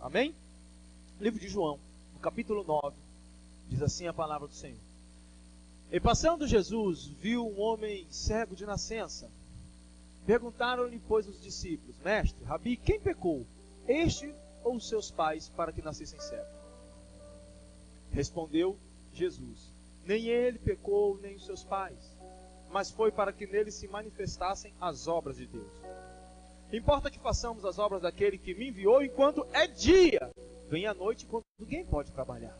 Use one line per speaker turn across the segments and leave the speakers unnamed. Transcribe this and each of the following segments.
Amém? Livro de João, no capítulo 9, diz assim a palavra do Senhor. E passando Jesus, viu um homem cego de nascença. Perguntaram-lhe, pois, os discípulos: Mestre, Rabi, quem pecou, este ou os seus pais, para que nascessem cegos? Respondeu Jesus: Nem ele pecou, nem os seus pais, mas foi para que nele se manifestassem as obras de Deus. Importa que façamos as obras daquele que me enviou enquanto é dia. Vem a noite quando ninguém pode trabalhar.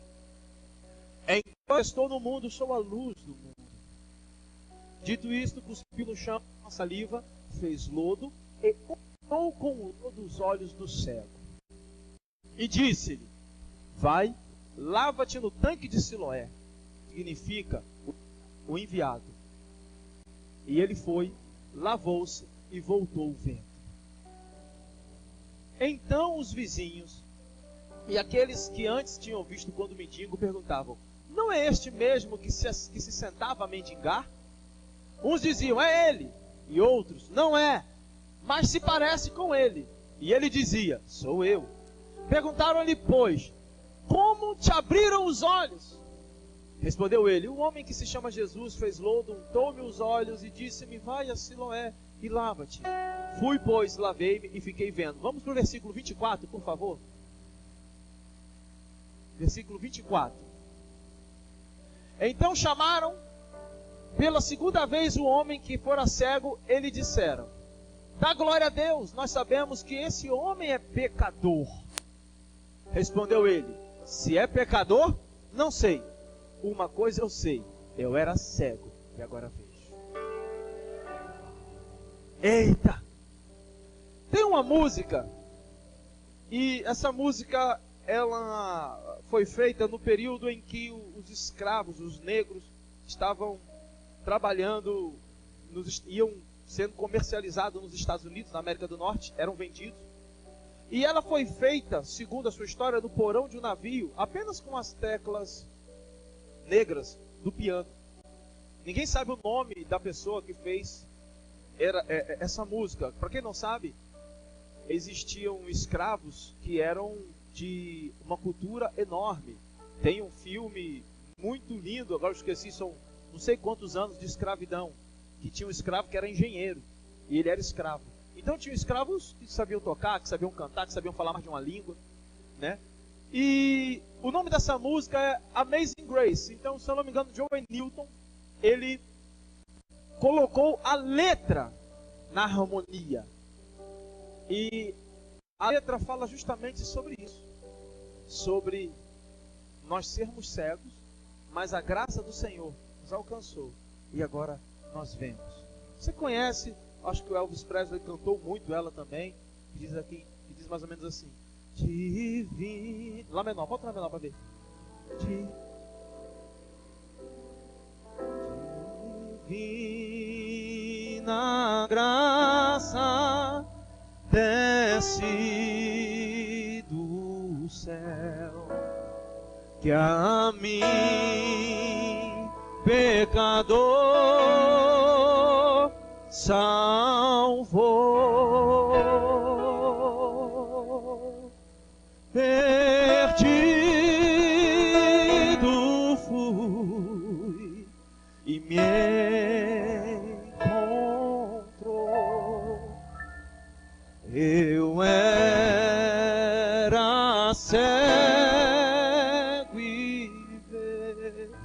Enquanto eu estou no mundo, sou a luz do mundo. Dito isto, cuspiu no chão com a saliva, fez lodo e untou com o lodo os olhos do cego. E disse-lhe: Vai, lava-te no tanque de Siloé. Significa o enviado. E ele foi, lavou-se e voltou vendo. Então os vizinhos e aqueles que antes tinham visto quando mendigo perguntavam: Não é este mesmo que se sentava a mendigar? Uns diziam: É ele. E outros: Não é, mas se parece com ele. E ele dizia: Sou eu. Perguntaram-lhe, pois: Como te abriram os olhos? Respondeu ele: O homem que se chama Jesus fez lodo, untou-me os olhos e disse-me: Vai a Siloé e lava-te. Fui, pois, lavei-me e fiquei vendo. Vamos para o versículo 24, por favor. Versículo 24. Então chamaram pela segunda vez o homem que fora cego, e lhe disseram: Dá glória a Deus, nós sabemos que esse homem é pecador. Respondeu ele: Se é pecador, não sei. Uma coisa eu sei, eu era cego e agora vejo. Eita! Tem uma música, e essa música ela foi feita no período em que os escravos, os negros, estavam trabalhando, iam sendo comercializados nos Estados Unidos, na América do Norte, eram vendidos. E ela foi feita, segundo a sua história, no porão de um navio, apenas com as teclas negras do piano. Ninguém sabe o nome da pessoa que fez essa música. Para quem não sabe, existiam escravos que eram de uma cultura enorme. Tem um filme muito lindo, agora eu esqueci, são não sei quantos anos de escravidão, que tinha um escravo que era engenheiro, e ele era escravo. Então tinha escravos que sabiam tocar, que sabiam cantar, que sabiam falar mais de uma língua, né? E o nome dessa música é Amazing Grace. Então, se eu não me engano, Joey Newton, ele colocou a letra na harmonia. E a letra fala justamente sobre isso. Sobre nós sermos cegos, mas a graça do Senhor nos alcançou. E agora nós vemos. Você conhece, acho que o Elvis Presley cantou muito ela também. Que diz mais ou menos assim: Divino. Lá menor, volta lá menor para ver. Divina graça desce do céu, que a mim, pecador, salvou. Perdido fui e me encontrou. Eu era cego e vejo.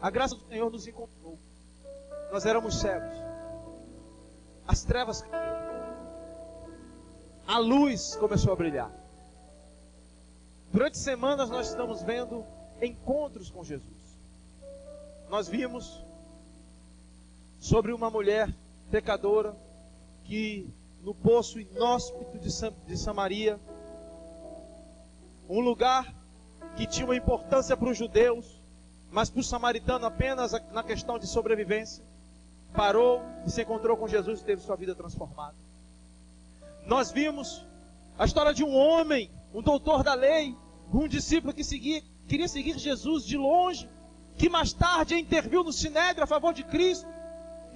A graça do Senhor nos encontrou. Nós éramos cegos. As trevas caíram. A luz começou a brilhar. Durante semanas nós estamos vendo encontros com Jesus. Nós vimos sobre uma mulher pecadora que no poço inóspito de Samaria, um lugar que tinha uma importância para os judeus, mas para o samaritano apenas na questão de sobrevivência, parou e se encontrou com Jesus e teve sua vida transformada. Nós vimos a história de um homem, um doutor da lei, um discípulo que queria seguir Jesus de longe, que mais tarde interviu no Sinédrio a favor de Cristo,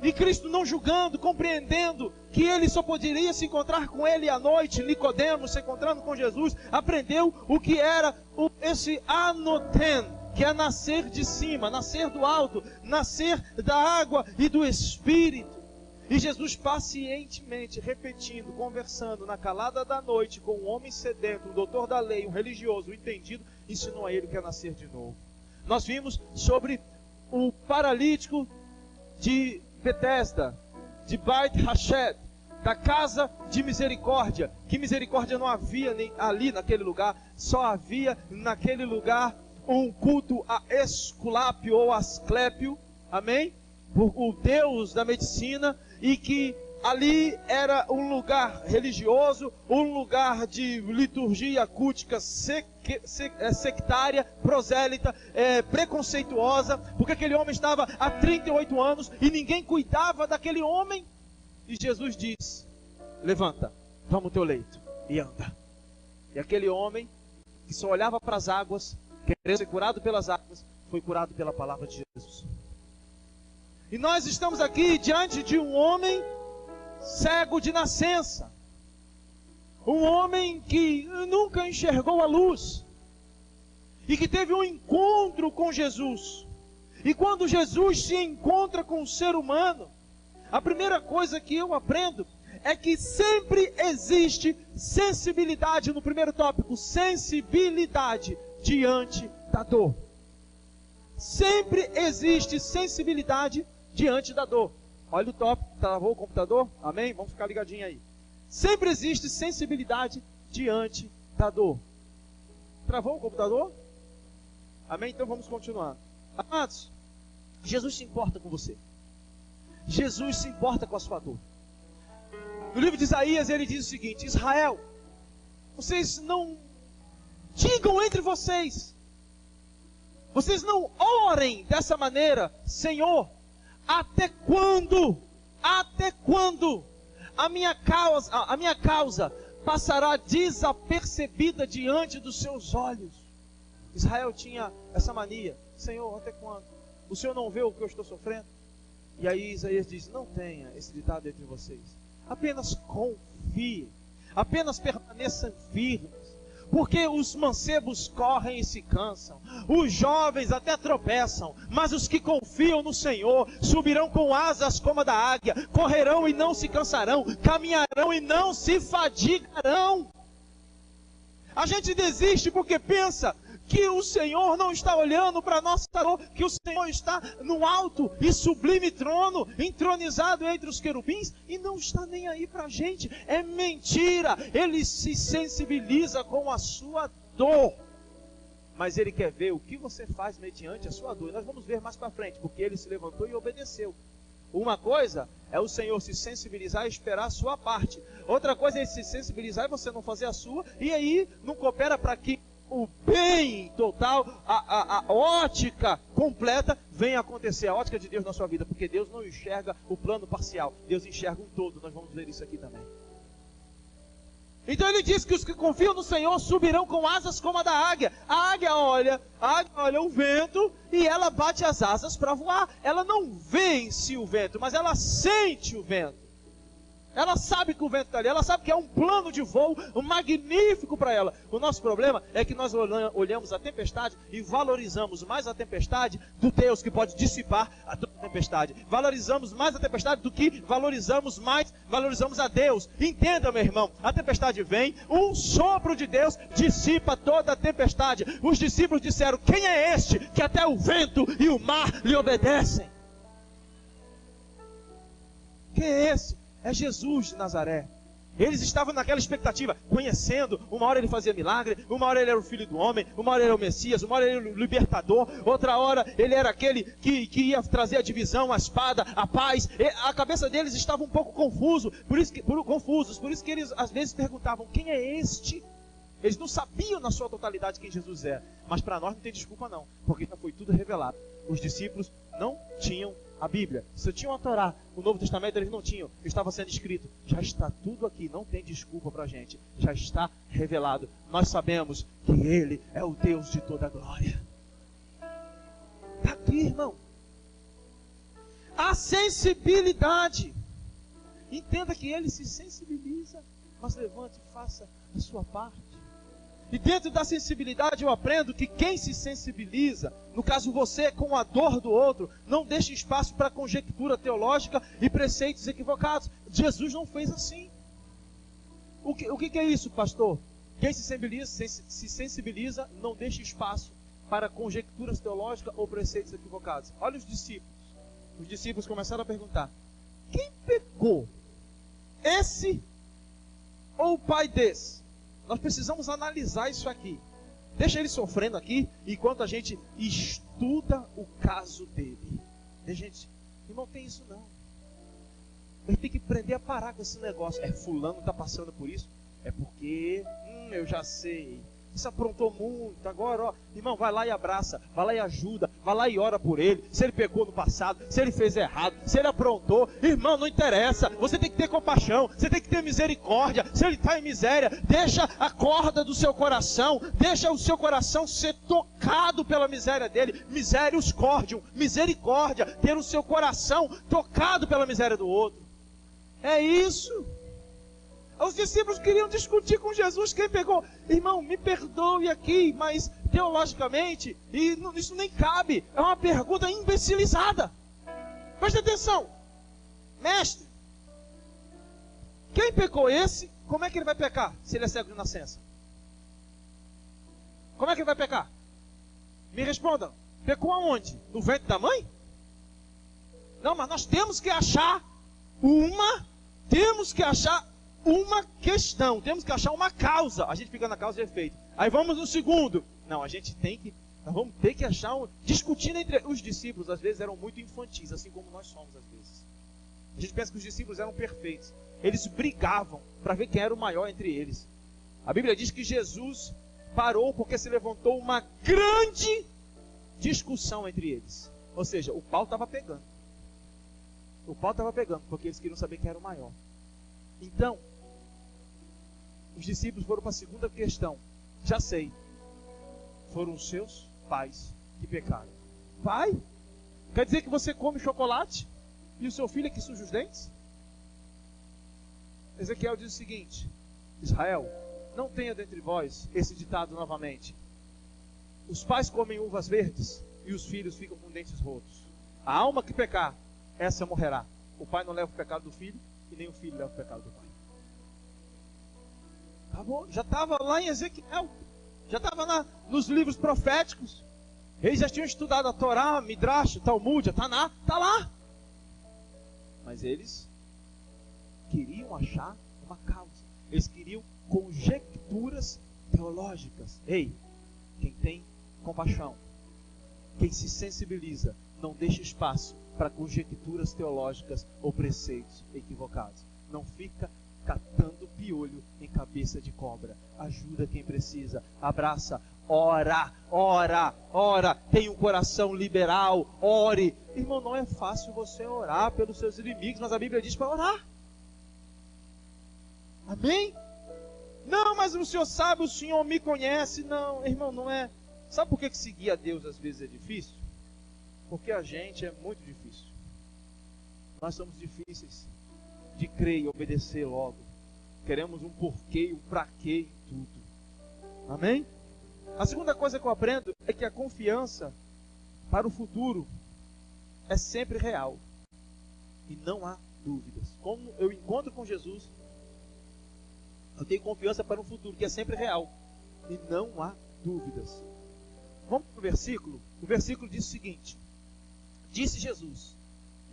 E Cristo não julgando, compreendendo que ele só poderia se encontrar com ele à noite. Nicodemos, se encontrando com Jesus, aprendeu o que era esse anoten, que é nascer de cima, nascer do alto, nascer da água e do Espírito. E Jesus pacientemente, repetindo, conversando na calada da noite com um homem sedento, um doutor da lei, um religioso, um entendido, ensinou a ele o que é nascer de novo. Nós vimos sobre o paralítico de Betesda, de Beit Hashed, da casa de misericórdia. Que misericórdia não havia nem ali naquele lugar, só havia naquele lugar um culto a Esculápio ou Asclépio, amém? O Deus da medicina, e que ali era um lugar religioso, um lugar de liturgia cultica sectária, prosélita, preconceituosa, porque aquele homem estava há 38 anos e ninguém cuidava daquele homem. E Jesus diz: levanta, toma o teu leito e anda. E aquele homem que só olhava para as águas, querendo ser curado pelas águas, foi curado pela palavra de Jesus. E nós estamos aqui diante de um homem cego de nascença, um homem que nunca enxergou a luz, e que teve um encontro com Jesus. E quando Jesus se encontra com o ser humano, a primeira coisa que eu aprendo é que sempre existe sensibilidade, no primeiro tópico, sensibilidade diante da dor. Sempre existe sensibilidade diante da dor. Olha o tópico, travou o computador? Amém? Vamos ficar ligadinho aí. Sempre existe sensibilidade diante da dor. Travou o computador? Amém? Então vamos continuar. Amados, Jesus se importa com você. Jesus se importa com a sua dor. No livro de Isaías ele diz o seguinte: Israel, vocês não digam entre vocês, vocês não orem dessa maneira, Senhor, até quando a minha causa passará desapercebida diante dos seus olhos? Israel tinha essa mania: Senhor, até quando? O Senhor não vê o que eu estou sofrendo? E aí Isaías diz: não tenha esse ditado entre vocês, apenas confiem, apenas permaneçam firmes, porque os mancebos correm e se cansam, os jovens até tropeçam, mas os que confiam no Senhor subirão com asas como a da águia, correrão e não se cansarão, caminharão e não se fadigarão. A gente desiste porque pensa que o Senhor não está olhando para a nossa dor, que o Senhor está no alto e sublime trono, entronizado entre os querubins, e não está nem aí para a gente. É mentira. Ele se sensibiliza com a sua dor, mas Ele quer ver o que você faz mediante a sua dor. E nós vamos ver mais para frente, porque Ele se levantou e obedeceu. Uma coisa é o Senhor se sensibilizar e esperar a sua parte. Outra coisa é Ele se sensibilizar e você não fazer a sua, e aí não coopera para que o bem total, a ótica completa venha acontecer, a ótica de Deus na sua vida, porque Deus não enxerga o plano parcial, Deus enxerga um todo. Nós vamos ver isso aqui também. Então ele diz que os que confiam no Senhor subirão com asas como a da águia. A águia olha o vento e ela bate as asas para voar. Ela não vê em si o vento, mas ela sente o vento. Ela sabe que o vento está ali, ela sabe que é um plano de voo magnífico para ela. O nosso problema é que nós olhamos a tempestade e valorizamos mais a tempestade do Deus que pode dissipar a tempestade. Valorizamos mais a tempestade do que valorizamos a Deus. Entenda, meu irmão, a tempestade vem, um sopro de Deus dissipa toda a tempestade. Os discípulos disseram: quem é este que até o vento e o mar lhe obedecem? Quem é esse? É Jesus de Nazaré. Eles estavam naquela expectativa, conhecendo. Uma hora ele fazia milagre, uma hora ele era o Filho do Homem, uma hora ele era o Messias, uma hora ele era o libertador, outra hora ele era aquele que ia trazer a divisão, a espada, a paz. A cabeça deles estava um pouco confusos, por isso que eles às vezes perguntavam: quem é este? Eles não sabiam na sua totalidade quem Jesus era. Mas para nós não tem desculpa não, porque já foi tudo revelado. Os discípulos não tinham a Bíblia, se tinham a Torá, o Novo Testamento eles não tinham, estava sendo escrito. Já está tudo aqui, não tem desculpa para a gente, já está revelado. Nós sabemos que Ele é o Deus de toda a glória. Está aqui, irmão. A sensibilidade. Entenda que ele se sensibiliza, mas levante e faça a sua parte. E dentro da sensibilidade eu aprendo que quem se sensibiliza, no caso você, com a dor do outro, não deixa espaço para conjectura teológica e preceitos equivocados. Jesus não fez assim. O que é isso, pastor? Quem se sensibiliza, não deixa espaço para conjecturas teológicas ou preceitos equivocados. Olha os discípulos. Os discípulos começaram a perguntar: quem pecou? Esse ou o pai desse? Nós precisamos analisar isso aqui. Deixa ele sofrendo aqui, enquanto a gente estuda o caso dele. Tem gente, irmão, tem isso não. A gente tem que aprender a parar com esse negócio. Fulano está passando por isso? É porque, eu já sei. Isso aprontou muito. Agora, ó, irmão, vai lá e abraça, vai lá e ajuda, vai lá e ora por ele. Se ele pecou no passado, se ele fez errado, se ele aprontou, irmão, não interessa. Você tem que ter compaixão, você tem que ter misericórdia. Se ele está em miséria, deixa a corda do seu coração, deixa o seu coração ser tocado pela miséria dele. Miserius cordium, misericórdia, ter o seu coração tocado pela miséria do outro. É isso. Os discípulos queriam discutir com Jesus quem pegou. Irmão, me perdoe aqui, mas teologicamente, isso nem cabe. É uma pergunta imbecilizada. Preste atenção. Mestre, quem pecou esse, como é que ele vai pecar se ele é cego de nascença? Como é que ele vai pecar? Me respondam. Pecou aonde? No ventre da mãe? Não, mas nós temos que achar uma questão, temos que achar uma causa. A gente fica na causa de efeito. Aí vamos no segundo. Não, nós vamos ter que achar discutindo entre os discípulos, às vezes eram muito infantis, assim como nós somos às vezes. A gente pensa que os discípulos eram perfeitos. Eles brigavam para ver quem era o maior entre eles. A Bíblia diz que Jesus parou porque se levantou uma grande discussão entre eles. Ou seja, o pau estava pegando. Porque eles queriam saber quem era o maior. Então, os discípulos foram para a segunda questão. Já sei. Foram os seus pais que pecaram. Pai? Quer dizer que você come chocolate e o seu filho é que suja os dentes? Ezequiel diz o seguinte: Israel, não tenha dentre vós esse ditado novamente. Os pais comem uvas verdes e os filhos ficam com dentes rotos. A alma que pecar, essa morrerá. O pai não leva o pecado do filho e nem o filho leva o pecado do pai. Acabou. Já estava lá em Ezequiel. Já estava nos livros proféticos. Eles já tinham estudado a Torá, Midrash, Talmud, Taná. Está lá. Mas eles queriam achar uma causa. Eles queriam conjecturas teológicas. Ei, quem tem compaixão, quem se sensibiliza, não deixa espaço para conjecturas teológicas ou preceitos equivocados. Não fica catando piolho em cabeça de cobra. Ajuda quem precisa, abraça, ora. Tem um coração liberal, ore. Irmão, não é fácil você orar pelos seus inimigos, mas a Bíblia diz para orar. Amém? Não, mas o Senhor sabe, o Senhor me conhece. Não, irmão, não é. Sabe por que seguir a Deus às vezes é difícil? Porque a gente é muito difícil. Nós somos difíceis de crer e obedecer logo. Queremos um porquê, um pra quê e tudo. Amém? A segunda coisa que eu aprendo é que a confiança para o futuro é sempre real. E não há dúvidas. Como eu encontro com Jesus, eu tenho confiança para um futuro que é sempre real. E não há dúvidas. Vamos para o versículo? O versículo diz o seguinte: disse Jesus,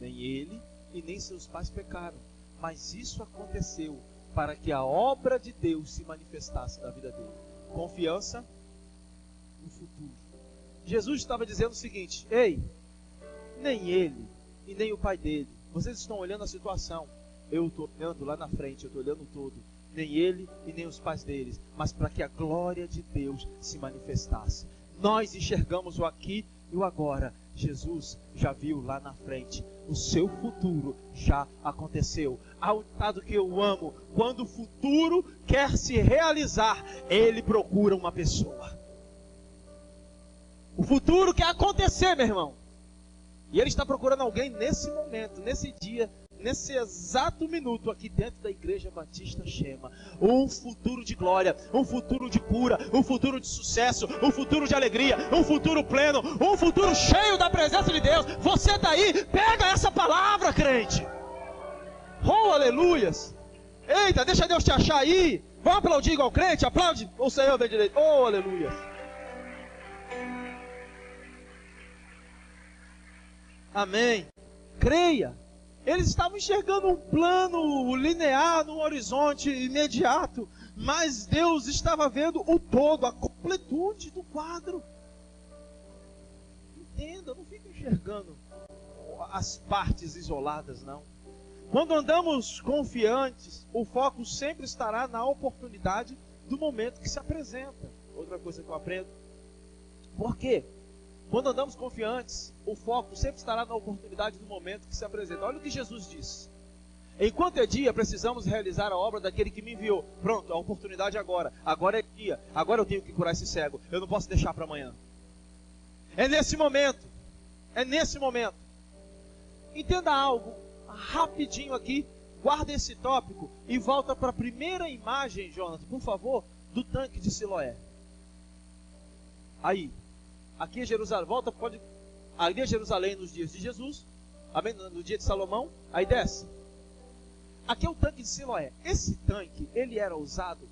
nem ele e nem seus pais pecaram, mas isso aconteceu para que a obra de Deus se manifestasse na vida dele. Confiança no futuro. Jesus estava dizendo o seguinte: ei, nem ele e nem o pai dele, vocês estão olhando a situação, eu estou olhando lá na frente, eu estou olhando todo. Nem ele e nem os pais deles, mas para que a glória de Deus se manifestasse. Nós enxergamos o aqui e o agora. Jesus já viu lá na frente. O seu futuro já aconteceu. Há um ditado que eu amo: quando o futuro quer se realizar, ele procura uma pessoa. O futuro quer acontecer, meu irmão. E Ele está procurando alguém nesse momento, nesse dia, nesse exato minuto, aqui dentro da Igreja Batista Chama. Um futuro de glória, um futuro de cura, um futuro de sucesso, um futuro de alegria, um futuro pleno, um futuro cheio da presença de Deus. Você está aí, pega essa palavra, crente. Oh, aleluias. Eita, deixa Deus te achar aí. Vamos aplaudir igual crente? Aplaude o Senhor bem direito. Oh, aleluia. Amém. Creia. Eles estavam enxergando um plano linear no horizonte imediato, mas Deus estava vendo o todo, a completude do quadro. Entenda, não fica enxergando as partes isoladas, não. Quando andamos confiantes, o foco sempre estará na oportunidade do momento que se apresenta. Outra coisa que eu aprendo. Por quê? Quando andamos confiantes, o foco sempre estará na oportunidade do momento que se apresenta. Olha o que Jesus disse. Enquanto é dia, precisamos realizar a obra daquele que me enviou. Pronto, a oportunidade agora. Agora é dia. Agora eu tenho que curar esse cego. Eu não posso deixar para amanhã. É nesse momento. É nesse momento. Entenda algo rapidinho aqui. Guarda esse tópico e volta para a primeira imagem, Jonathan, por favor, do tanque de Siloé. Aí. Aqui em Jerusalém, ali em Jerusalém nos dias de Jesus, amém? No dia de Salomão, aí desce. Aqui é o tanque de Siloé. Esse tanque, ele era usado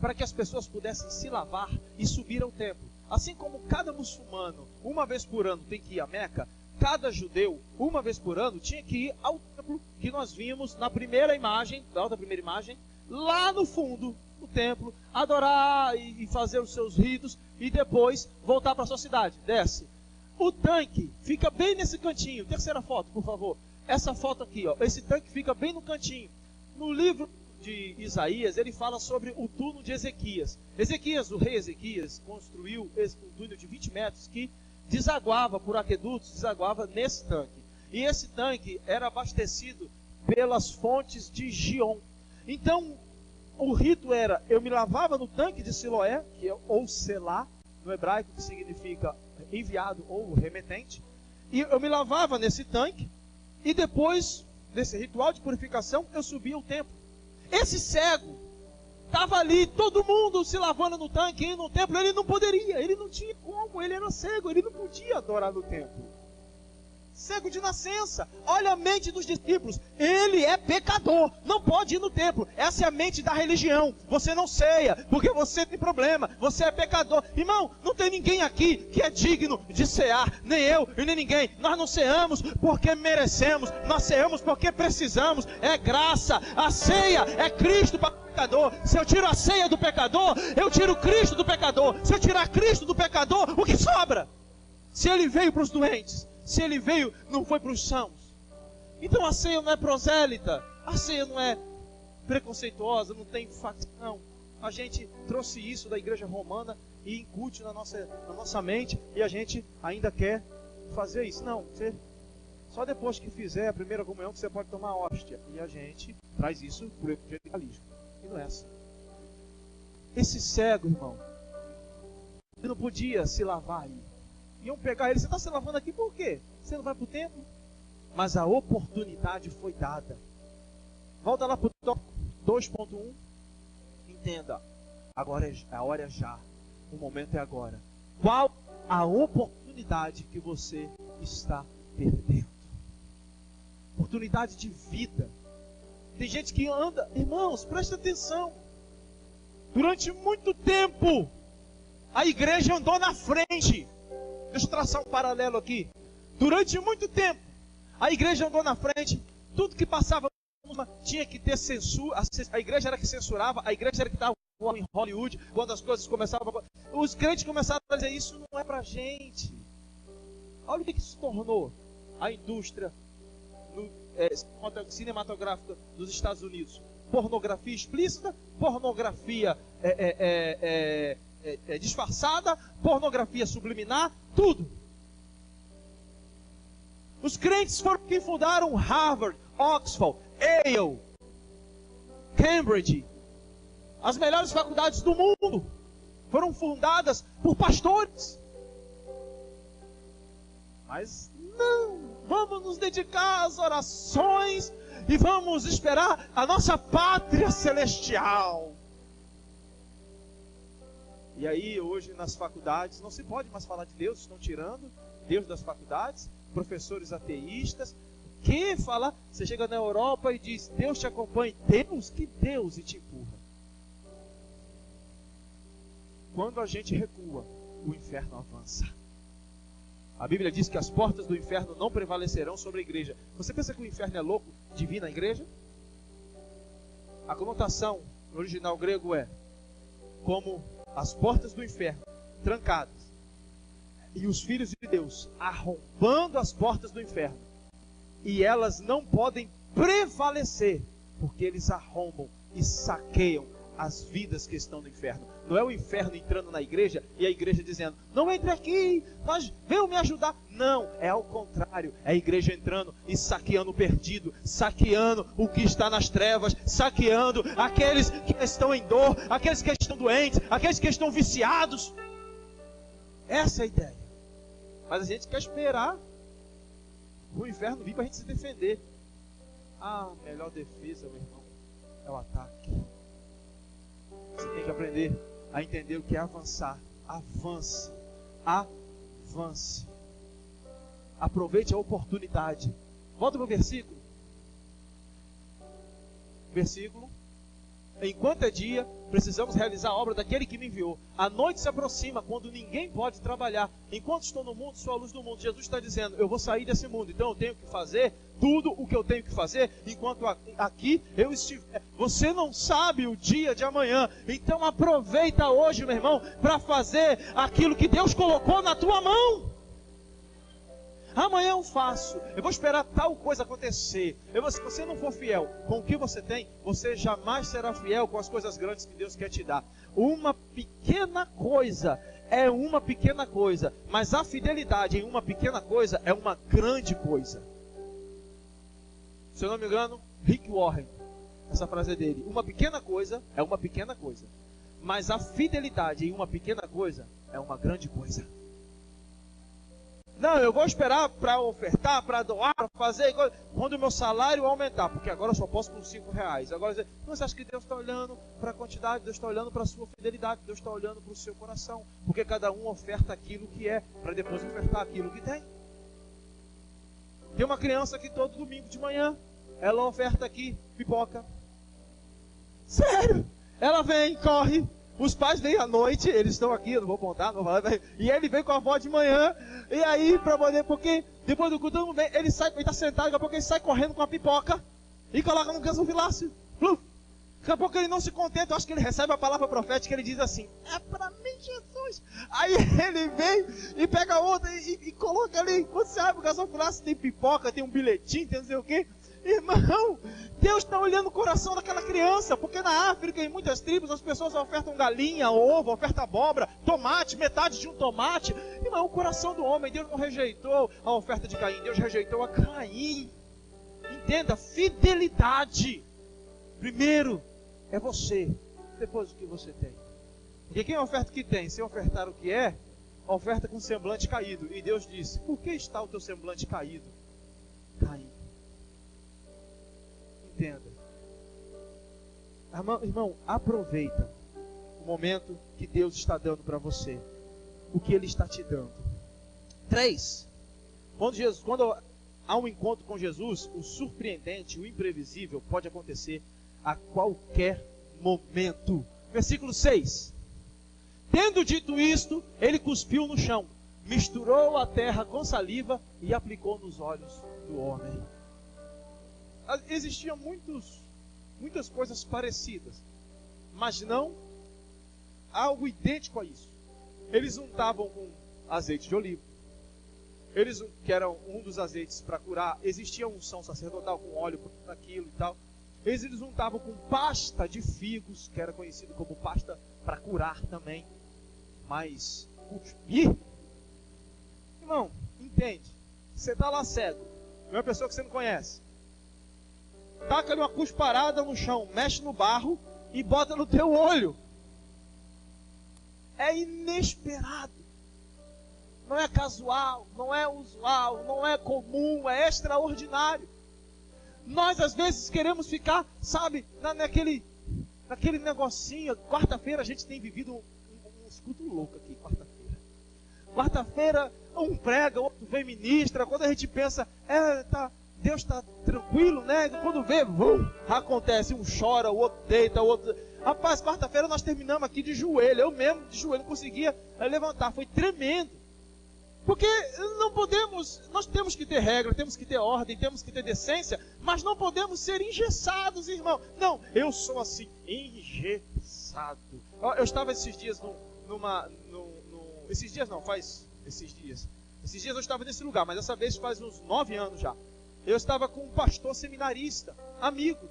para que as pessoas pudessem se lavar e subir ao templo. Assim como cada muçulmano, uma vez por ano, tem que ir a Meca, cada judeu, uma vez por ano, tinha que ir ao templo que nós vimos na primeira imagem, na outra primeira imagem, lá no fundo do templo, adorar e fazer os seus ritos e depois voltar para sua cidade. Desce. O tanque fica bem nesse cantinho. Terceira foto, por favor. Essa foto aqui, ó. Esse tanque fica bem no cantinho. No livro de Isaías, ele fala sobre o túnel de Ezequias. O rei Ezequias, construiu um túnel de 20 metros que desaguava por aquedutos, desaguava nesse tanque. E esse tanque era abastecido pelas fontes de Gion. Então, o rito era, eu me lavava no tanque de Siloé, que é ou Selá, no hebraico, que significa enviado ou remetente. E eu me lavava nesse tanque, e depois desse ritual de purificação, eu subia o templo. Esse cego estava ali, todo mundo se lavando no tanque, indo no templo, ele não poderia, ele não tinha como, ele era cego, ele não podia adorar no templo. Cego de nascença. Olha a mente dos discípulos. Ele é pecador, não pode ir no templo. Essa é a mente da religião. Você não ceia, porque você tem problema. Você é pecador. Irmão, não tem ninguém aqui que é digno de cear. Nem eu e nem ninguém. Nós não ceamos porque merecemos. Nós ceamos porque precisamos. É graça. A ceia é Cristo para o pecador. Se eu tiro a ceia do pecador, eu tiro Cristo do pecador. Se eu tirar Cristo do pecador, o que sobra? Se ele veio para os doentes, se ele veio, não foi para os sãos. Então a ceia não é prosélita, a ceia não é preconceituosa, não tem facção. A gente trouxe isso da igreja romana e incute na nossa mente, e a gente ainda quer fazer isso. Não, você, só depois que fizer a primeira comunhão que você pode tomar a hóstia. E a gente traz isso para o evangelicalismo. E não é assim. Esse cego, irmão, ele não podia se lavar aí. Iam pegar ele, você está se lavando aqui por quê? Você não vai para o templo? Mas a oportunidade foi dada. Volta lá para o tópico 2.1. Entenda, agora a hora é já, o momento é agora. Qual a oportunidade que você está perdendo? Oportunidade de vida. Tem gente que anda, irmãos, presta atenção. Durante muito tempo, a igreja andou na frente. Deixa eu traçar um paralelo aqui. Durante muito tempo, a igreja andou na frente. Tudo que passava tinha que ter censura. A igreja era que censurava. A igreja era que estava em Hollywood. Quando as coisas começavam. Os crentes começaram a dizer: isso não é pra gente. Olha o que se tornou a indústria cinematográfica dos Estados Unidos. Pornografia explícita, pornografia disfarçada, pornografia subliminar, tudo. Os crentes foram quem fundaram Harvard, Oxford, Yale, Cambridge. As melhores faculdades do mundo foram fundadas por pastores. Mas Não, vamos nos dedicar às orações e vamos esperar a nossa pátria celestial. E aí hoje nas faculdades não se pode mais falar de Deus, estão tirando Deus das faculdades, professores ateístas. O que falar? Você chega na Europa e diz, Deus te acompanha. Deus? Que Deus? E te empurra. Quando a gente recua, o inferno avança. A Bíblia diz que as portas do inferno não prevalecerão sobre a igreja. Você pensa que o inferno é louco de vir na igreja? A conotação no original grego é como as portas do inferno trancadas e os filhos de Deus arrombando as portas do inferno, e elas não podem prevalecer porque eles arrombam e saqueiam as vidas que estão no inferno. Não é o inferno entrando na igreja e a igreja dizendo, não entre aqui, mas venham me ajudar. Não, é ao contrário, é a igreja entrando e saqueando o perdido, saqueando o que está nas trevas, saqueando aqueles que estão em dor, aqueles que estão doentes, aqueles que estão viciados. Essa é a ideia. Mas a gente quer esperar o inferno vir para a gente se defender. A melhor defesa, meu irmão, é o ataque. Você tem que aprender a entender o que é avançar. Avance. Avance. Aproveite a oportunidade. Volta para o versículo. Versículo. Enquanto é dia, precisamos realizar a obra daquele que me enviou. A noite se aproxima, quando ninguém pode trabalhar. Enquanto estou no mundo, sou a luz do mundo. Jesus está dizendo, eu vou sair desse mundo, então eu tenho que fazer tudo o que eu tenho que fazer, enquanto aqui eu estiver. Você não sabe o dia de amanhã, então aproveita hoje, meu irmão, para fazer aquilo que Deus colocou na tua mão. Amanhã eu faço, eu vou esperar tal coisa acontecer. Se você não for fiel com o que você tem, você jamais será fiel com as coisas grandes que Deus quer te dar. Uma pequena coisa é uma pequena coisa, mas a fidelidade em uma pequena coisa é uma grande coisa. Se eu não me engano, Rick Warren, essa frase é dele. Uma pequena coisa é uma pequena coisa, mas a fidelidade em uma pequena coisa é uma grande coisa. Não, eu vou esperar para ofertar, para doar, para fazer quando o meu salário aumentar, porque agora eu só posso por R$5. Agora você acha que Deus está olhando para a quantidade, Deus está olhando para a sua fidelidade, Deus está olhando para o seu coração, porque cada um oferta aquilo que é, para depois ofertar aquilo que tem. Tem uma criança que todo domingo de manhã, ela oferta aqui pipoca. Sério, ela vem, corre. Os pais vêm à noite, eles estão aqui, eu não vou contar, não vou falar, e ele vem com a avó de manhã, e aí, para poder, porque depois do culto, ele está sentado, daqui a pouco ele sai correndo com a pipoca, e coloca no gasofilácio, daqui a pouco ele não se contenta, eu acho que ele recebe a palavra profética, ele diz assim, é para mim, Jesus. Aí ele vem e pega outra e coloca ali, quando você abre o gasofilácio, tem pipoca, tem um bilhetinho, tem não sei o quê. Irmão, Deus está olhando o coração daquela criança, porque na África, em muitas tribos, as pessoas ofertam galinha, ovo, ofertam abóbora, tomate, metade de um tomate. Irmão, o coração do homem, Deus não rejeitou a oferta de Caim, Deus rejeitou a Caim. Entenda, fidelidade. Primeiro é você, depois o que você tem. Porque quem oferta o que tem, sem ofertar o que é, oferta com semblante caído. E Deus disse, por que está o teu semblante caído? Caim. Entenda. Irmão, aproveita o momento que Deus está dando para você. O que Ele está te dando. 3. Quando há um encontro com Jesus, o surpreendente, o imprevisível pode acontecer a qualquer momento. Versículo 6. Tendo dito isto, ele cuspiu no chão, misturou a terra com saliva e aplicou nos olhos do homem. Existiam muitas coisas parecidas, mas não algo idêntico a isso. Eles untavam com azeite de oliva, que era um dos azeites para curar. Existia unção sacerdotal com óleo para aquilo e tal. Eles untavam com pasta de figos, que era conhecido como pasta para curar também. Mas cuspir, irmão, entende? Você está lá cego, é uma pessoa que você não conhece. Taca-lhe uma cusparada no chão, mexe no barro e bota no teu olho. É inesperado. não é casual, não é usual, não é comum, é extraordinário. Nós às vezes queremos ficar, sabe, naquele negocinho. Quarta-feira a gente tem vivido um escudo louco aqui, quarta-feira. Quarta-feira um prega, outro vem ministra. Quando a gente pensa, Deus está tranquilo, né? Quando vê, acontece, um chora, o outro deita, o outro... Rapaz, quarta-feira nós terminamos aqui de joelho. Eu mesmo de joelho não conseguia levantar, foi tremendo. Porque não podemos, nós temos que ter regra, temos que ter ordem, temos que ter decência, mas não podemos ser engessados, irmão. Não, eu sou assim, engessado. Eu estava esses dias esses dias eu estava nesse lugar, mas dessa vez faz uns 9 anos já. Eu estava com um pastor seminarista, amigo.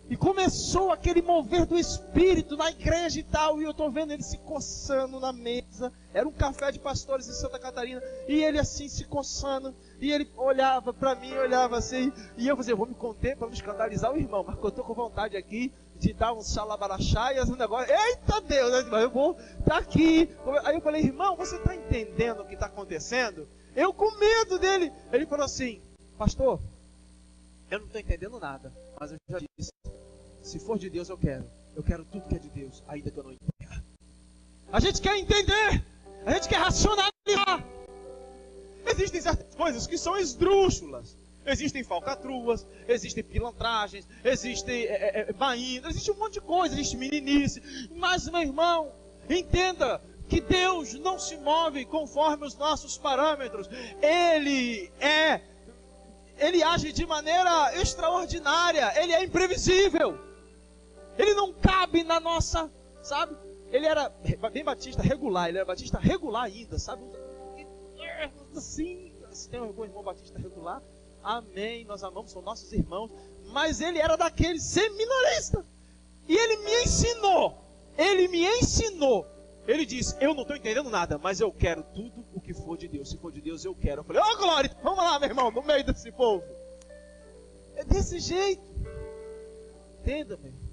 E começou aquele mover do Espírito na igreja e tal. E eu estou vendo ele se coçando na mesa. Era um café de pastores em Santa Catarina. E ele assim se coçando. E ele olhava para mim, olhava assim. E eu falei, eu vou me conter para não escandalizar o irmão. Mas eu estou com vontade aqui de dar um xalabarachaias, um negócio. Eita Deus, eu vou estar aqui. Aí eu falei, irmão, você está entendendo o que está acontecendo? Eu com medo dele. Ele falou assim, pastor, eu não estou entendendo nada. Mas eu já disse, se for de Deus eu quero tudo que é de Deus, ainda que eu não entenda. A gente quer entender, a gente quer racionalizar. Existem certas coisas que são esdrúxulas. Existem falcatruas, existem pilantragens, existem baínas, existe um monte de coisa, existe meninice. Mas, meu irmão, entenda que Deus não se move conforme os nossos parâmetros. Ele age de maneira extraordinária, ele é imprevisível. Ele não cabe na nossa, sabe? Ele era bem batista regular, ele era batista regular ainda, sabe? Assim, se tem algum irmão batista regular, amém, nós amamos, são nossos irmãos. Mas ele era daquele seminarista. E ele me ensinou. Ele disse, eu não estou entendendo nada, mas eu quero tudo o que for de Deus. Se for de Deus, eu quero. Eu falei, glória, vamos lá, meu irmão, no meio desse povo. É desse jeito. Entenda, meu irmão.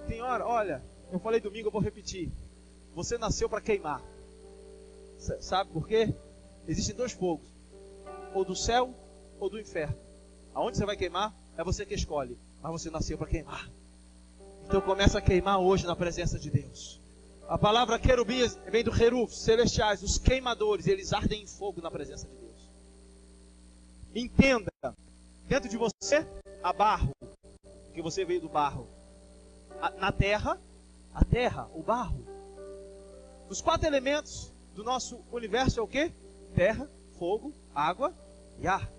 Tem hora, olha, eu falei domingo, eu vou repetir. Você nasceu para queimar. Sabe por quê? Existem 2 fogos. Ou do céu, ou do inferno. Aonde você vai queimar, é você que escolhe. Mas você nasceu para queimar. Então começa a queimar hoje na presença de Deus. A palavra querubins vem do querubins, celestiais, os queimadores, eles ardem em fogo na presença de Deus. Entenda, dentro de você, há barro, porque você veio do barro. Na terra, a terra, o barro. Os 4 elementos do nosso universo é o quê? Terra, fogo, água e ar.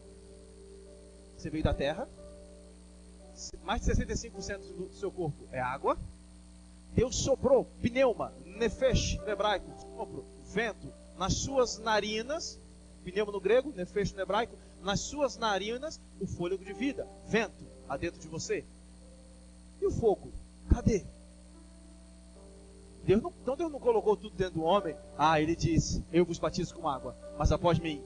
Você veio da terra, mais de 65% do seu corpo é água. Deus soprou, pneuma, nefesh no hebraico, sopro, vento, nas suas narinas, pneuma no grego, nefesh no hebraico, nas suas narinas, o fôlego de vida, vento, há dentro de você. E o fogo? Cadê? Deus não colocou tudo dentro do homem. Ele disse, eu vos batizo com água, mas após mim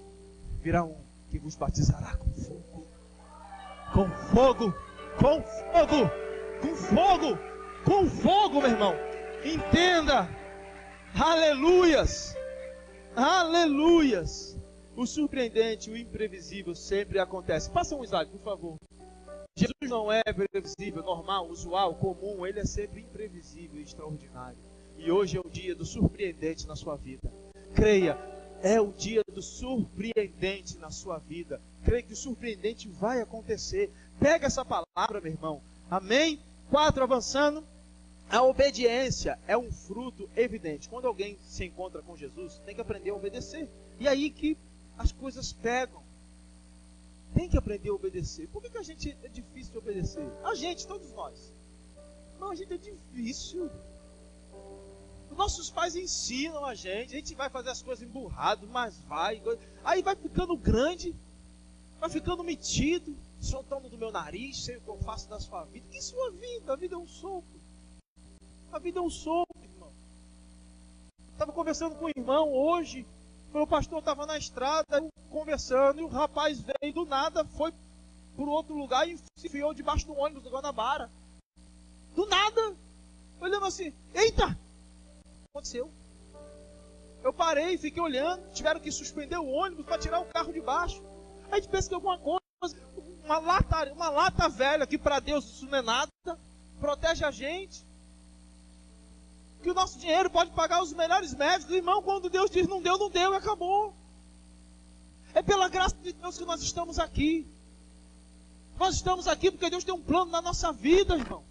virá um que vos batizará com fogo. Com fogo, com fogo, com fogo, com fogo, meu irmão. Entenda. Aleluias. Aleluias. O surpreendente, o imprevisível sempre acontece. Passa um slide, por favor. Jesus não é previsível, normal, usual, comum. Ele é sempre imprevisível e extraordinário. E hoje é o dia do surpreendente na sua vida. Creia, é o dia do surpreendente na sua vida. Creia que o surpreendente vai acontecer. Pega essa palavra, meu irmão. Amém? 4, avançando. A obediência é um fruto evidente. Quando alguém se encontra com Jesus, tem que aprender a obedecer. E aí que as coisas pegam. Tem que aprender a obedecer. Por que a gente é difícil de obedecer? A gente, todos nós. Não, a gente é difícil. Nossos pais ensinam a gente vai fazer as coisas emburrado, mas vai. Aí vai ficando grande, vai ficando metido, soltando do meu nariz, sei o que eu faço da sua vida. Que sua vida? A vida é um sopro. A vida é um sopro, irmão. Estava conversando com o irmão hoje. O pastor estava na estrada, conversando, e o rapaz veio do nada, foi para outro lugar e se enfiou debaixo do ônibus do Guanabara. Do nada. Olhando assim, eita! O que aconteceu? Eu parei, fiquei olhando, tiveram que suspender o ônibus para tirar o carro de baixo. Aí a gente pensa que alguma coisa, uma lata velha, que para Deus isso não é nada, protege a gente. Que o nosso dinheiro pode pagar os melhores médicos. Irmão, quando Deus diz não deu e acabou. É pela graça de Deus que nós estamos aqui. Nós estamos aqui porque Deus tem um plano na nossa vida, irmão.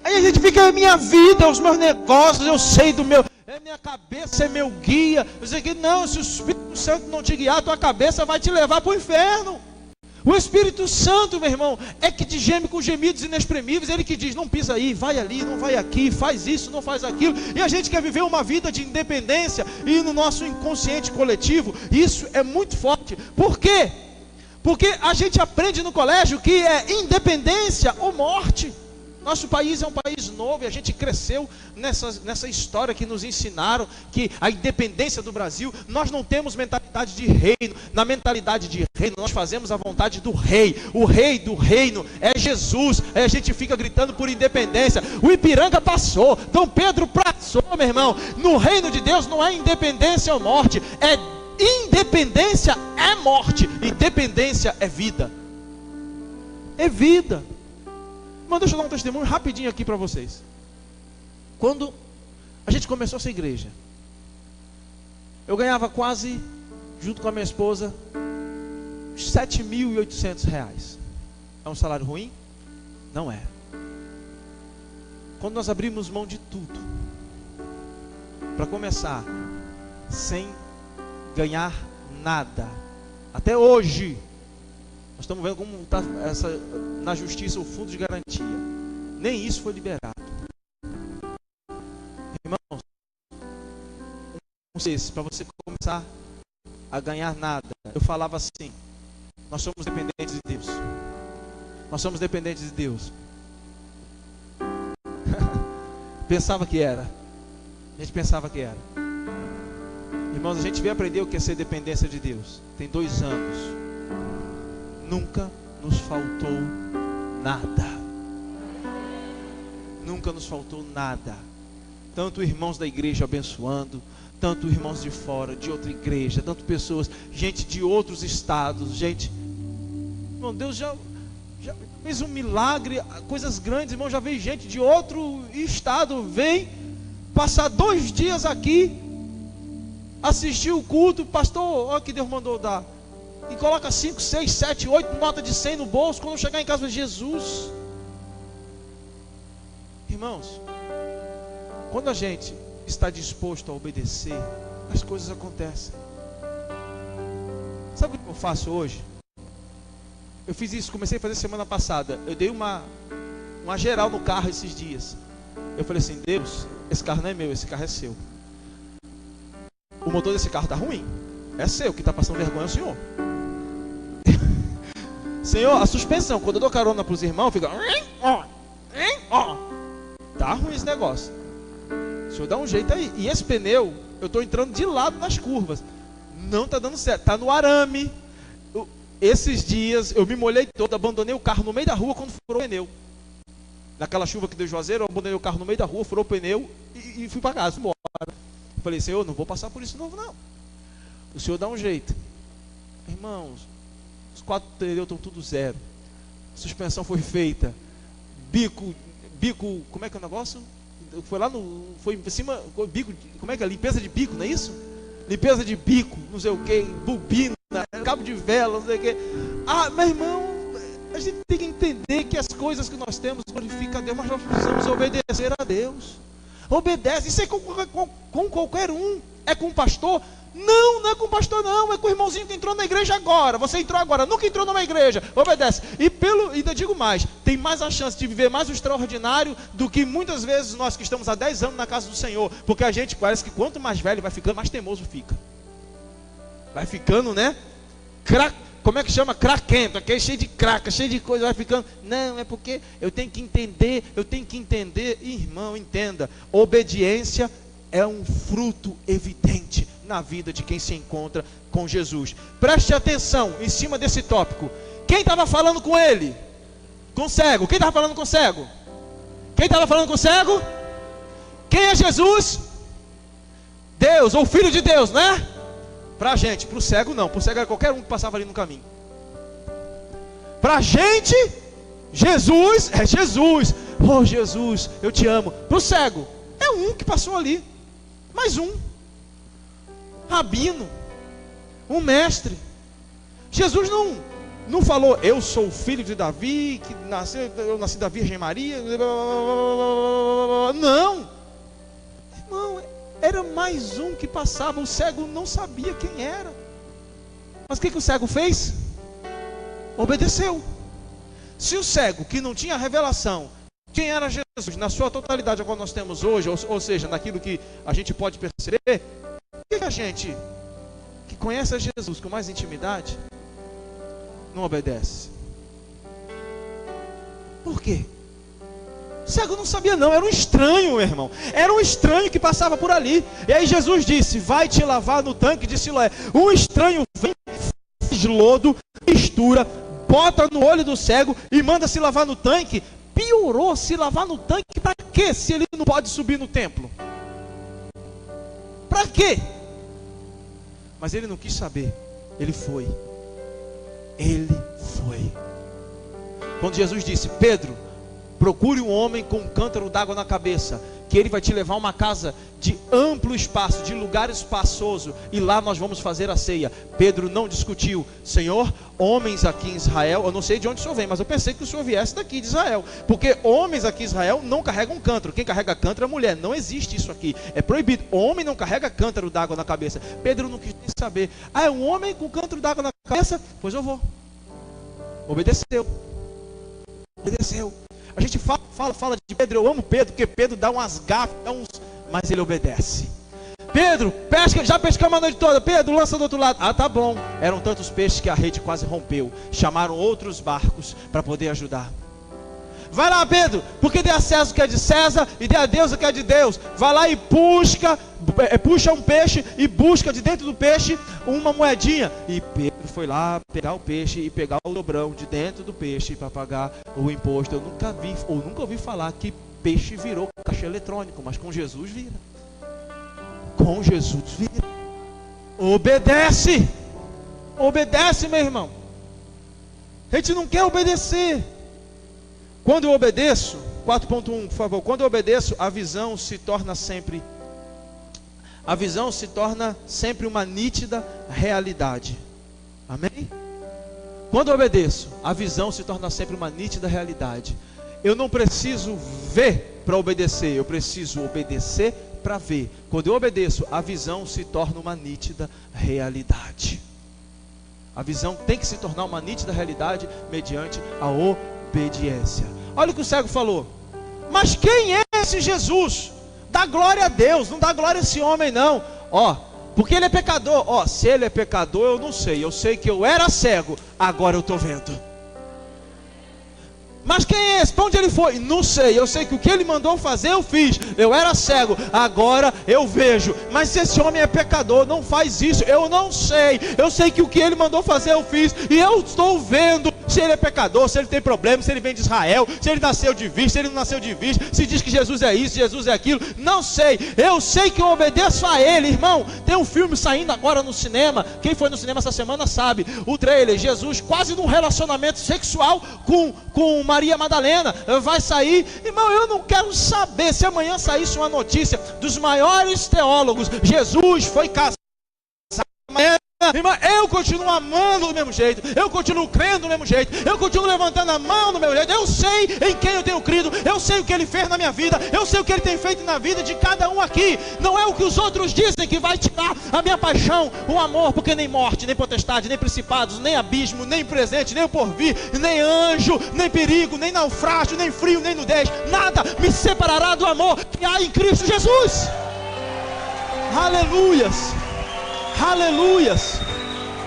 Aí a gente fica, é minha vida, os meus negócios, eu sei do meu, é minha cabeça, é meu guia. Eu sei que não, se o Espírito Santo não te guiar, tua cabeça vai te levar para o inferno. O Espírito Santo, meu irmão, é que te geme com gemidos inexprimíveis. Ele que diz, não pisa aí, vai ali, não vai aqui, faz isso, não faz aquilo. E a gente quer viver uma vida de independência. E no nosso inconsciente coletivo, isso é muito forte. Por quê? Porque a gente aprende no colégio que é independência ou morte. Nosso país é um país novo e a gente cresceu nessa história que nos ensinaram que a independência do Brasil, nós não temos mentalidade de reino. Na mentalidade de reino, nós fazemos a vontade do rei. O rei do reino é Jesus. Aí a gente fica gritando por independência. O Ipiranga passou, Dom Pedro passou, meu irmão. No reino de Deus não é independência ou morte, é independência é morte, independência é vida. É vida. Mas deixa eu dar um testemunho rapidinho aqui para vocês. Quando a gente começou essa igreja, eu ganhava quase, junto com a minha esposa, R$7.800. É um salário ruim? Não é. Quando nós abrimos mão de tudo, para começar, sem ganhar nada, até hoje, nós estamos vendo como está na justiça o fundo de garantia. Nem isso foi liberado. Irmãos, para você começar a ganhar nada, eu falava assim, nós somos dependentes de Deus. Nós somos dependentes de Deus. Pensava que era. A gente pensava que era. Irmãos, a gente veio aprender o que é ser dependência de Deus. Tem 2 anos. Nunca nos faltou nada. Nunca nos faltou nada. Tanto irmãos da igreja abençoando, tanto irmãos de fora, de outra igreja, tanto pessoas, gente de outros estados, gente. Irmão, Deus já fez um milagre, coisas grandes, irmão. Já veio gente de outro estado, vem passar 2 dias aqui, assistir o culto, pastor, olha que Deus mandou dar. E coloca 5, 6, 7, 8 notas de 100 no bolso. Quando chegar em casa de Jesus. Irmãos, quando a gente está disposto a obedecer, as coisas acontecem. Sabe o que eu faço hoje? Eu fiz isso, comecei a fazer semana passada. Eu dei uma geral no carro esses dias. Eu falei assim, Deus, esse carro não é meu, esse carro é seu. O motor desse carro está ruim. É seu, que está passando vergonha é o senhor. Senhor, a suspensão, quando eu dou carona para os irmãos, fica... Tá ruim esse negócio. O senhor dá um jeito aí. E esse pneu, eu estou entrando de lado nas curvas. Não está dando certo, está no arame. Esses dias, eu me molhei todo, abandonei o carro no meio da rua quando furou o pneu. Naquela chuva que deu Juazeiro, eu abandonei o carro no meio da rua, furou o pneu e fui para casa, embora. Falei, Senhor, não vou passar por isso de novo, não. O Senhor dá um jeito. Irmãos, os 4 pneus estão tudo zero. Suspensão foi feita. Bico, como é que é o negócio? Foi lá foi em cima, bico, como é que é? Limpeza de bico, não é isso? Limpeza de bico, não sei o que, bobina, cabo de vela, não sei o que. Ah, meu irmão, a gente tem que entender que as coisas que nós temos glorificam a Deus, mas nós precisamos obedecer a Deus. Obedece, isso é com qualquer um. É com o pastor? Não é com o pastor não, é com o irmãozinho que entrou na igreja agora. Você entrou agora, nunca entrou numa igreja. Obedece. E ainda digo mais, tem mais a chance de viver mais o extraordinário do que muitas vezes nós que estamos há 10 anos na casa do Senhor. Porque a gente parece que quanto mais velho vai ficando, mais teimoso fica. Vai ficando, né? Como é que chama? Craquento, aquele cheio de craca, cheio de coisa, vai ficando. Não, é porque eu tenho que entender. Irmão, entenda. Obediência é um fruto evidente na vida de quem se encontra com Jesus. Preste atenção em cima desse tópico. Quem estava falando com ele? Com o cego. Quem estava falando com o cego? Quem estava falando com o cego? Quem é Jesus? Deus, ou Filho de Deus, né? Pra gente, pro cego não. Pro cego era qualquer um que passava ali no caminho. Pra gente, Jesus é Jesus. Oh Jesus, eu te amo. Pro cego, é um que passou ali. Mais um. Rabino. Um mestre. Jesus não falou, eu sou o filho de Davi, eu nasci da Virgem Maria. Não. Irmão, era mais um que passava. O cego não sabia quem era. Mas o que o cego fez? Obedeceu. Se o cego, que não tinha revelação, quem era Jesus, na sua totalidade, a qual nós temos hoje, ou seja, naquilo que a gente pode perceber, por que a gente, que conhece a Jesus com mais intimidade, não obedece? Por quê? O cego não sabia não, era um estranho, meu irmão. Era um estranho que passava por ali. E aí Jesus disse, vai te lavar no tanque de Siloé. Um estranho vem, faz lodo, mistura, bota no olho do cego e manda se lavar no tanque. Piorou, se lavar no tanque para quê? Se ele não pode subir no templo. Para quê? Mas ele não quis saber. Ele foi. Ele foi. Quando Jesus disse, Pedro, procure um homem com um cântaro d'água na cabeça, que ele vai te levar a uma casa de amplo espaço, de lugar espaçoso, e lá nós vamos fazer a ceia. Pedro não discutiu. Senhor, homens aqui em Israel, eu não sei de onde o senhor vem, mas eu pensei que o senhor viesse daqui de Israel, porque homens aqui em Israel não carregam cântaro. Quem carrega cântaro é mulher. Não existe isso aqui, é proibido. Homem não carrega cântaro d'água na cabeça. Pedro não quis nem saber. É um homem com cântaro d'água na cabeça? Pois eu vou. Obedeceu. A gente fala de Pedro, eu amo Pedro, porque Pedro dá umas gafas, mas ele obedece. Pedro, pesca, já pescamos a noite toda. Pedro, lança do outro lado. Ah, tá bom. Eram tantos peixes que a rede quase rompeu. Chamaram outros barcos para poder ajudar. Vai lá, Pedro, porque dê a César o que é de César e dê a Deus o que é de Deus. Vai lá e puxa um peixe e busca de dentro do peixe uma moedinha. E Pedro foi lá pegar o peixe e pegar o dobrão de dentro do peixe para pagar o imposto. Eu nunca ouvi falar que peixe virou caixa eletrônico, mas com Jesus vira. Com Jesus vira. Obedece. Obedece, meu irmão. A gente não quer obedecer. Quando eu obedeço, 4.1, por favor. Quando eu obedeço, a visão se torna sempre uma nítida realidade. Amém? Quando eu obedeço, a visão se torna sempre uma nítida realidade. Eu não preciso ver para obedecer, eu preciso obedecer para ver. Quando eu obedeço, a visão se torna uma nítida realidade. A visão tem que se tornar uma nítida realidade mediante a obediência. Olha o que o cego falou. Mas quem é esse Jesus? Dá glória a Deus, não dá glória a esse homem não. Porque ele é pecador. Se ele é pecador, eu não sei. Eu sei que eu era cego, agora eu estou vendo. Mas quem é esse? Para onde ele foi? Não sei. Eu sei que o que ele mandou fazer eu fiz. Eu era cego, agora eu vejo. Mas se esse homem é pecador, não faz isso. Eu não sei. Eu sei que o que ele mandou fazer eu fiz. E eu estou vendo se ele é pecador, se ele tem problema, se ele vem de Israel, se ele nasceu de virgem, se ele não nasceu de virgem, se diz que Jesus é isso, Jesus é aquilo. Não sei. Eu sei que eu obedeço a ele, irmão. Tem um filme saindo agora no cinema. Quem foi no cinema essa semana sabe. O trailer, Jesus quase num relacionamento sexual com Maria Madalena. Vai sair. Irmão, eu não quero saber se amanhã saísse uma notícia dos maiores teólogos. Jesus foi casado. Irmão, eu continuo amando do mesmo jeito, eu continuo crendo do mesmo jeito, eu continuo levantando a mão do mesmo jeito. Eu sei em quem eu tenho crido, eu sei o que ele fez na minha vida, eu sei o que ele tem feito na vida de cada um aqui. Não é o que os outros dizem que vai tirar a minha paixão, o amor, porque nem morte, nem potestade, nem principados, nem abismo, nem presente, nem o porvir, nem anjo, nem perigo, nem naufrágio, nem frio, nem nudez, nada me separará do amor que há em Cristo Jesus. Aleluias. Aleluias,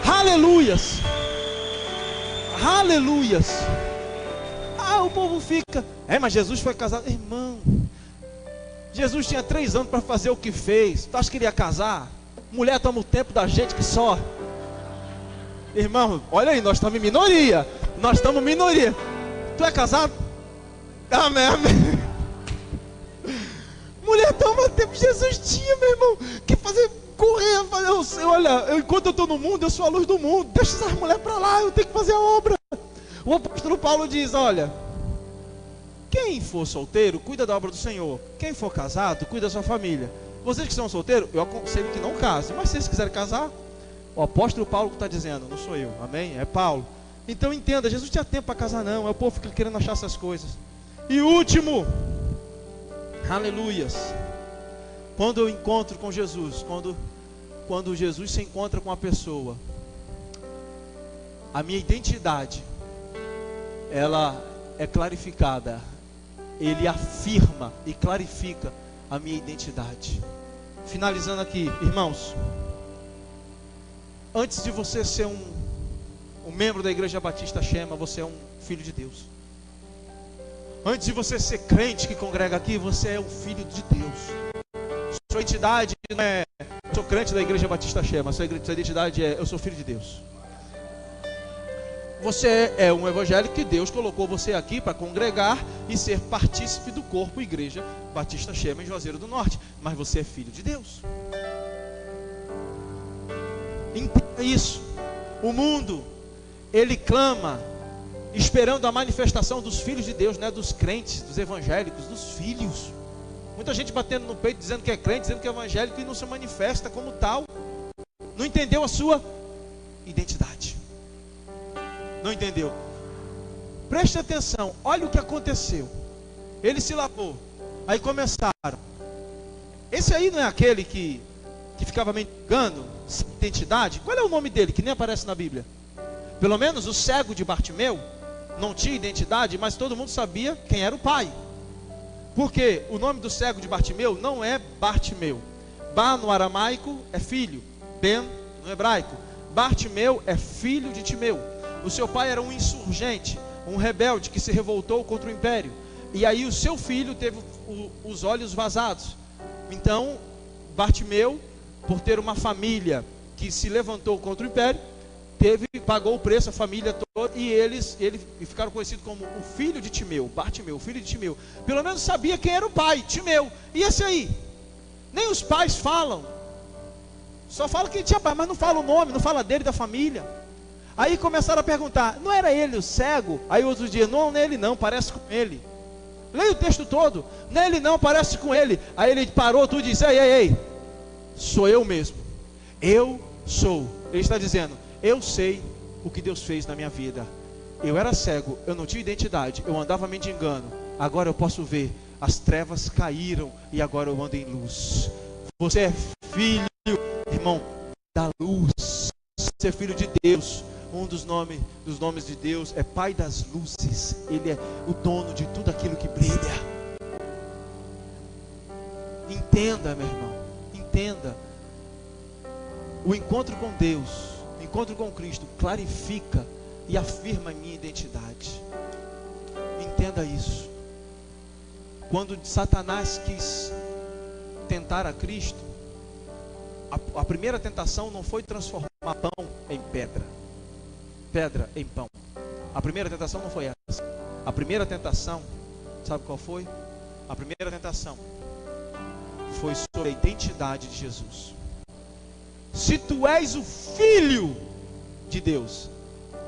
aleluias, aleluias. O povo fica, mas Jesus foi casado. Irmão, Jesus tinha 3 anos para fazer o que fez. Tu acha que ele ia casar? Mulher toma o tempo da gente que só. Irmão, olha aí, nós estamos em minoria. Tu é casado? Amém, amém. Mulher toma o tempo. Jesus tinha, meu irmão, que fazer
enquanto eu estou no mundo, eu sou a luz do mundo. Deixa essa mulher para lá, eu tenho que fazer a obra. O apóstolo Paulo diz, olha, quem for solteiro, cuida da obra do Senhor. Quem for casado, cuida da sua família. Vocês que são solteiros, eu aconselho que não casem. Mas se vocês quiserem casar, o apóstolo Paulo que está dizendo, não sou eu, amém? É Paulo. Então entenda, Jesus não tinha tempo para casar não. O povo fica querendo achar essas coisas. E último, aleluias, quando eu encontro com Jesus, quando Jesus se encontra com a pessoa, a minha identidade, ela é clarificada. Ele afirma e clarifica a minha identidade. Finalizando aqui, irmãos, antes de você ser um membro da Igreja Batista Shema, você é um filho de Deus. Antes de você ser crente que congrega aqui, você é um filho de Deus. Sua identidade não é eu sou crente da Igreja Batista Shema. Sua identidade é eu sou filho de Deus. Você é um evangélico que Deus colocou você aqui para congregar e ser partícipe do corpo Igreja Batista Shema em Juazeiro do Norte. Mas você é filho de Deus. Entenda isso. O mundo, ele clama, esperando a manifestação dos filhos de Deus, não é dos crentes, dos evangélicos, dos filhos. Muita gente batendo no peito, dizendo que é crente, dizendo que é evangélico e não se manifesta como tal. Não entendeu a sua identidade. Não entendeu? Preste atenção, olha o que aconteceu. Ele se lavou, aí começaram. Esse aí não é aquele que ficava mendigando, sem identidade? Qual é o nome dele, que nem aparece na Bíblia? Pelo menos o cego de Bartimeu não tinha identidade, mas todo mundo sabia quem era o pai. Porque o nome do cego de Bartimeu não é Bartimeu. Bar no aramaico é filho, Ben no hebraico. Bartimeu é filho de Timeu. O seu pai era um insurgente, um rebelde que se revoltou contra o império. E aí o seu filho teve os olhos vazados. Então Bartimeu, por ter uma família que se levantou contra o império, pagou o preço, a família toda, e eles ficaram conhecidos como o filho de Timeu, Bartimeu, o filho de Timeu. Pelo menos sabia quem era o pai, Timeu. E esse aí? Nem os pais falam. Só fala que ele tinha pai, mas não fala o nome, não fala dele, da família. Aí começaram a perguntar, não era ele o cego? Aí outros dias, não é ele não, parece com ele. Leia o texto todo, não é ele não, parece com ele. Aí ele parou tudo e disse, ei, sou eu mesmo. Eu sou. Ele está dizendo, eu sei o que Deus fez na minha vida. Eu era cego, eu não tinha identidade, eu andava mendigando. Agora eu posso ver, as trevas caíram e agora eu ando em luz. Você é filho, irmão, da luz. Você é filho de Deus. Um dos nomes de Deus é Pai das luzes. Ele é o dono de tudo aquilo que brilha. Entenda, meu irmão, entenda. O encontro com Deus, o encontro com Cristo, clarifica e afirma a minha identidade. Entenda isso. Quando Satanás quis tentar a Cristo, a primeira tentação não foi transformar pão em pedra em pão. A primeira tentação não foi essa. A primeira tentação, sabe qual foi? A primeira tentação foi sobre a identidade de Jesus. Se tu és o Filho de Deus,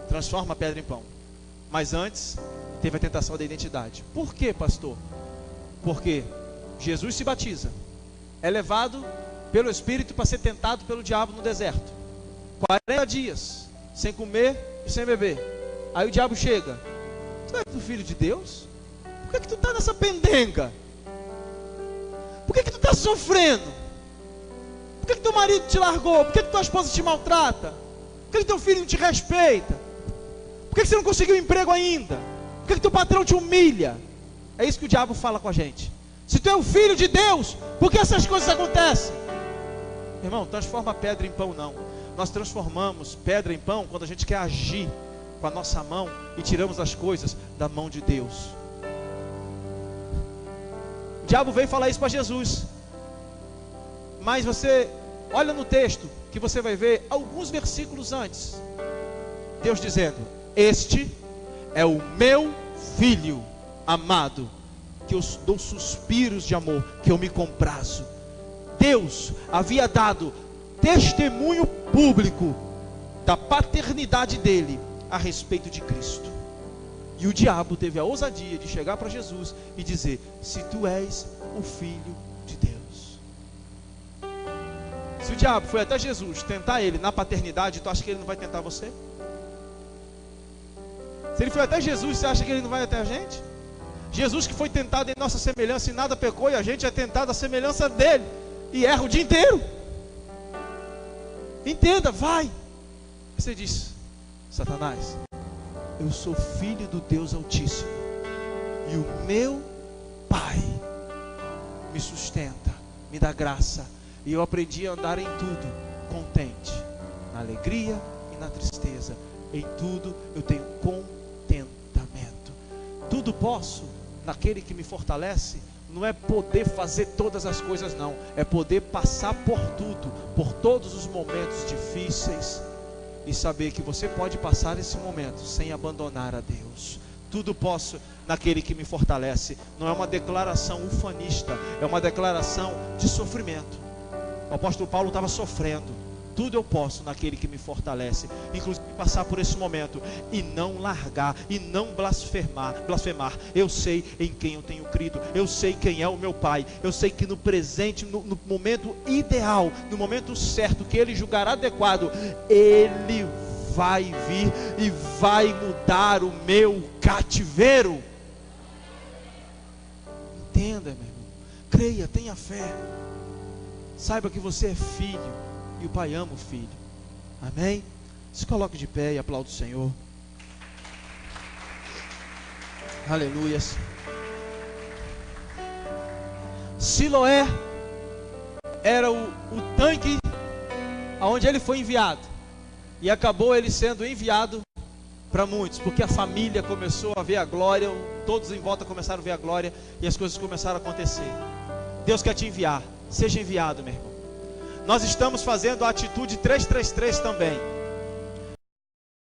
transforma a pedra em pão. Mas antes, teve a tentação da identidade. Por quê, pastor? Porque Jesus se batiza, é levado pelo Espírito para ser tentado pelo diabo no deserto. 40 dias, sem comer e sem beber. Aí o diabo chega, tu é o Filho de Deus? Por que tu está nessa pendenga? Por que tu está sofrendo? Por que teu marido te largou? Por que tua esposa te maltrata? Por que teu filho não te respeita? Por que você não conseguiu emprego ainda? Por que teu patrão te humilha? É isso que o diabo fala com a gente. Se tu é o Filho de Deus, por que essas coisas acontecem? Irmão, transforma pedra em pão não. Nós transformamos pedra em pão quando a gente quer agir com a nossa mão e tiramos as coisas da mão de Deus. O diabo veio falar isso para Jesus. Mas você olha no texto que você vai ver alguns versículos antes. Deus dizendo, este é o meu filho amado, que eu dou suspiros de amor, que eu me comprazo. Deus havia dado testemunho público da paternidade dele a respeito de Cristo. E o diabo teve a ousadia de chegar para Jesus e dizer: se tu és o Filho de Deus. Se o diabo foi até Jesus tentar ele na paternidade, tu acha que ele não vai tentar você? Se ele foi até Jesus, você acha que ele não vai até a gente? Jesus, que foi tentado em nossa semelhança e nada pecou, e a gente é tentado à semelhança dele e erra o dia inteiro. Entenda, vai. Você diz: Satanás, eu sou filho do Deus Altíssimo, e o meu Pai me sustenta, me dá graça, e eu aprendi a andar em tudo contente, na alegria e na tristeza. Em tudo eu tenho contentamento. Tudo posso naquele que me fortalece. Não é poder fazer todas as coisas, não. É poder passar por tudo, por todos os momentos difíceis, e saber que você pode passar esse momento sem abandonar a Deus. Tudo posso naquele que me fortalece. Não é uma declaração ufanista, é uma declaração de sofrimento. O apóstolo Paulo estava sofrendo. Tudo eu posso naquele que me fortalece, inclusive passar por esse momento e não largar, e não blasfemar. Eu sei em quem eu tenho crido, eu sei quem é o meu Pai, eu sei que no presente, no momento ideal, no momento certo, que Ele julgar adequado, Ele vai vir e vai mudar o meu cativeiro. Entenda, meu irmão, creia, tenha fé, saiba que você é filho, e o Pai ama o Filho. Amém? Se coloque de pé e aplaude o Senhor. Aleluias. Siloé era o tanque aonde ele foi enviado, e acabou ele sendo enviado para muitos, porque a família começou a ver a glória, todos em volta começaram a ver a glória, e as coisas começaram a acontecer. Deus quer te enviar, seja enviado, meu irmão. Nós estamos fazendo a atitude 333 também.